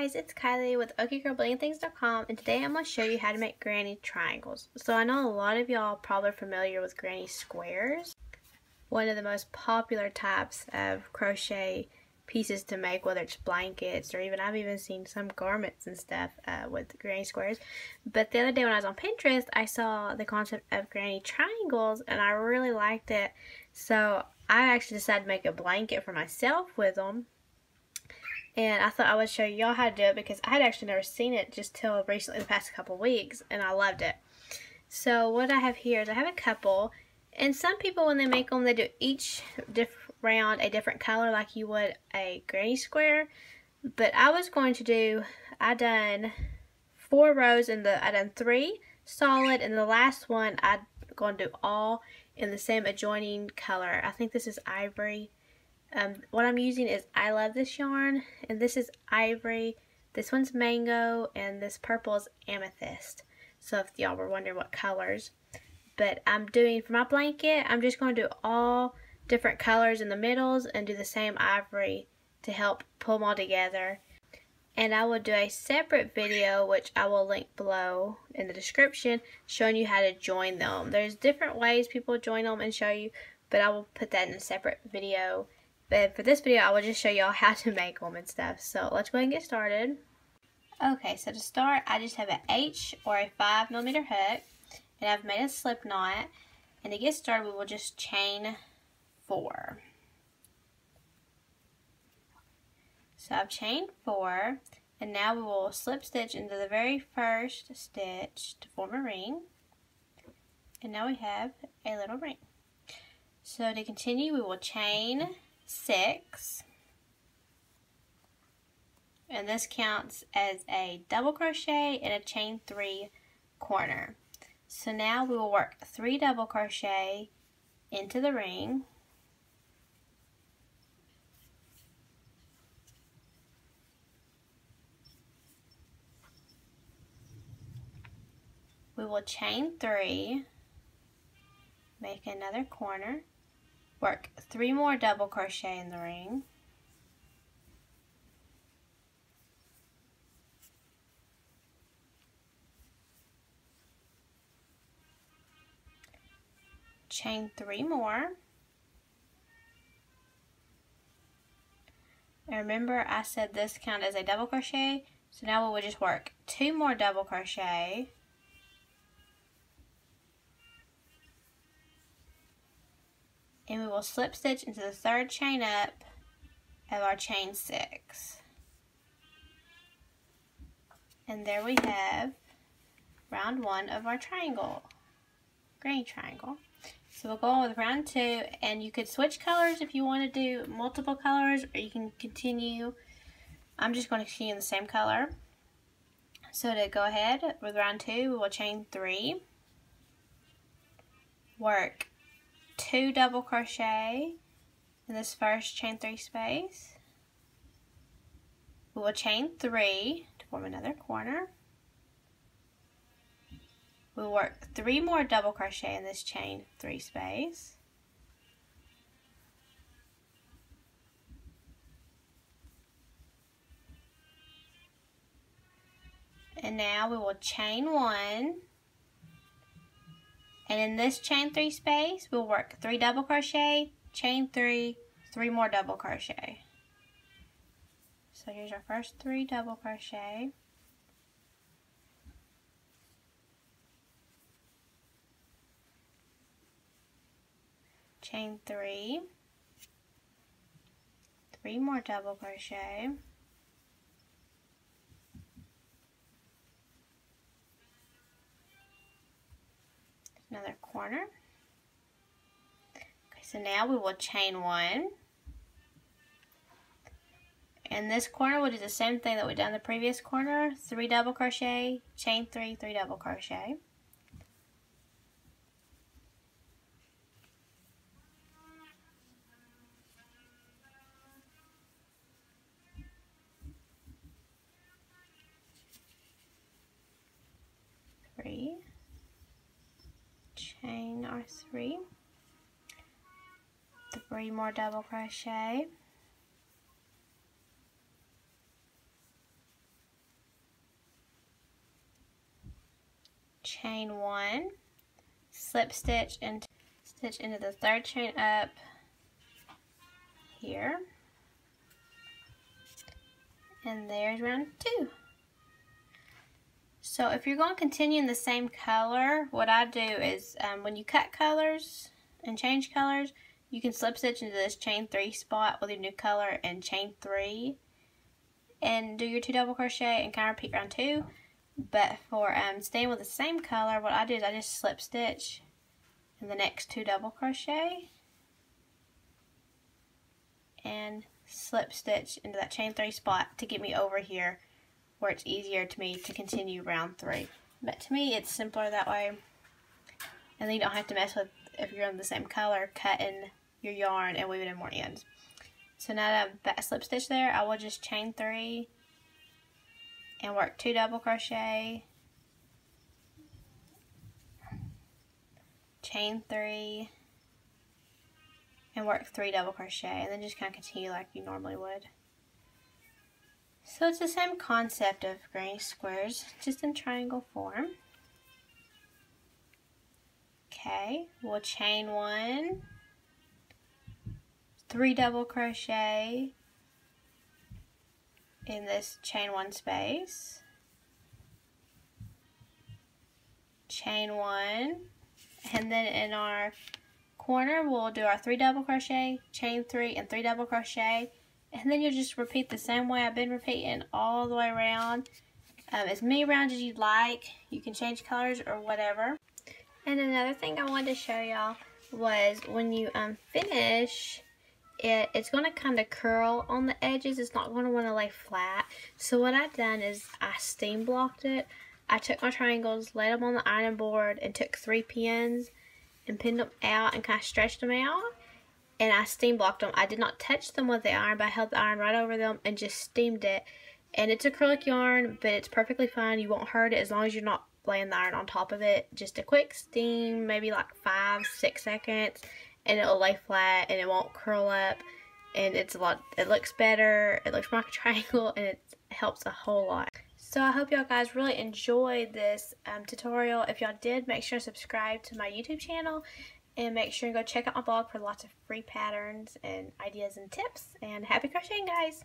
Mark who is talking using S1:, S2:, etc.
S1: guys, it's Kylie with OkieGirlBling'n'Things.com, and today I'm going to show you how to make granny triangles. So I know a lot of y'all probably are familiar with granny squares. One of the most popular types of crochet pieces to make, whether it's blankets or I've even seen some garments and stuff with granny squares. But the other day when I was on Pinterest, I saw the concept of granny triangles and I really liked it. So I actually decided to make a blanket for myself with them. And I thought I would show y'all how to do it because I had actually never seen it just till recently, the past couple weeks, and I loved it. So what I have here is I have a couple, and some people when they make them, they do each round a different color like you would a granny square. But I was going to do, I done 4 rows and I done 3 solid, and the last one I'm going to do all in the same adjoining color. I think this is ivory. What I'm using is I Love This yarn, and this is ivory, this one's mango, and this purple is amethyst. So if y'all were wondering what colors. But I'm doing, for my blanket, I'm just going to do all different colors in the middles and do the same ivory to help pull them all together. And I will do a separate video, which I will link below in the description, showing you how to join them. There's different ways people join them and show you, but I will put that in a separate video. But for this video, I will just show y'all how to make them and stuff. So let's go ahead and get started. Okay, so to start, I just have an H or a 5mm hook, and I've made a slip knot. And to get started, we will just chain 4. So I've chained 4, and now we will slip stitch into the very first stitch to form a ring. And now we have a little ring. So to continue, we will chain 6, and this counts as a double crochet and a chain 3 corner. So now we will work 3 double crochet into the ring, we will chain 3, make another corner, work 3 more double crochet in the ring, chain 3 more, and remember I said this counted as a double crochet, so now we will just work 2 more double crochet, and we will slip stitch into the 3rd chain up of our chain 6. And there we have round 1 of our triangle, granny triangle. So we'll go on with round 2, and you could switch colors if you want to do multiple colors, or you can continue. I'm just going to continue in the same color. So to go ahead with round 2, we will chain 3, work 2 double crochet in this first chain 3 space. We will chain 3 to form another corner. We'll work 3 more double crochet in this chain 3 space. And now we will chain 1. And in this chain 3 space, we'll work 3 double crochet, chain 3, 3 more double crochet. So here's our first 3 double crochet. Chain 3, 3 more double crochet. Another corner. Okay, so now we will chain 1. In this corner, we'll do the same thing that we done in the previous corner. 3 double crochet, chain 3, 3 double crochet. Chain our 3, 3 more double crochet, chain 1, slip stitch and stitch into the 3rd chain up here, and there's round 2. So if you're going to continue in the same color, what I do is when you cut colors and change colors, you can slip stitch into this chain 3 spot with your new color and chain 3 and do your 2 double crochet and kind of repeat round 2. But for staying with the same color, what I do is I just slip stitch in the next 2 double crochet and slip stitch into that chain 3 spot to get me over here where it's easier to me to continue round 3. But to me it's simpler that way, and then you don't have to mess with, if you're in the same color, cutting your yarn and weaving in more ends. So now that I've back slip stitch there, I will just chain 3 and work 2 double crochet, chain 3 and work 3 double crochet, and then just kind of continue like you normally would. So it's the same concept of granny squares, just in triangle form. Okay, we'll chain 1, 3 double crochet in this chain 1 space, chain 1, and then in our corner we'll do our 3 double crochet, chain 3 and 3 double crochet, and then you'll just repeat the same way I've been repeating all the way around, as many rounds as you'd like. You can change colors or whatever. And another thing I wanted to show y'all was when you finish it's going to kind of curl on the edges. It's not going to want to lay flat. So what I've done is I steam blocked it. I took my triangles, laid them on the ironing board, and took 3 pins and pinned them out and kind of stretched them out. And I steam blocked them. I did not touch them with the iron, but I held the iron right over them and just steamed it. And it's acrylic yarn, but it's perfectly fine. You won't hurt it as long as you're not laying the iron on top of it. Just a quick steam, maybe like 5-6 seconds, and it'll lay flat and it won't curl up. And it's it looks better, it looks more like a triangle, and it helps a whole lot. So I hope y'all guys really enjoyed this tutorial. If y'all did, make sure to subscribe to my YouTube channel. And make sure to go check out my blog for lots of free patterns and ideas and tips. And happy crocheting, guys!